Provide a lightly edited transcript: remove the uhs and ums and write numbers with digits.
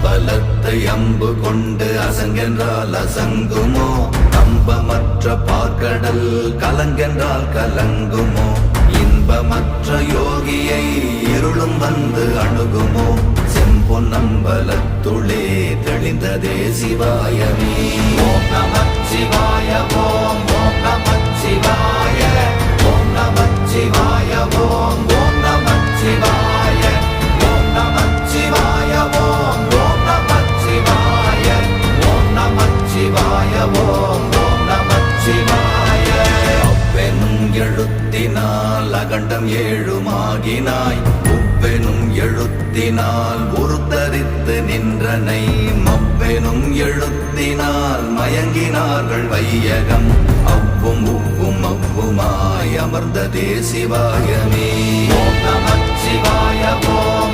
அம்பலத்தை அம்பு கொண்டு அசங்கென்றால் அசங்குமோ? நம்பமற்ற பார்க்கடல் கலங்கென்றால் கலங்குமோ? இன்பமற்ற யோகியை இருளும் வந்து அணுகுமோ? செம்பொன்னம்பலத்துளே தெளிந்ததே சிவாயமே. ஓம் நமச்சிவாய ஓம் ஓம் நமச்சிவாய ஓம் நமச்சிவாய ஓம் ஓம் நமச்சிவாய ஓம் நமச்சிவாய ஓம் ஓம் நமச்சிவாய ஓம் நமச்சிவாய ஓம் ஓம் நமச்சிவாய. அவ்வெனும் எழுத்தினால் அகண்டம் ஏழுமாகினாய், உவ்வெனும் எழுத்தினால் உருத்தரித்து நின்றனை, மவ்வெனும் எழுத்தினால் மயங்கினார்கள் வையகம். அவ்வும் உவ்வும் அவ்வுமாய் அமர்ந்ததே சிவாயமே. ஓம் நமச்சிவாய ஓம்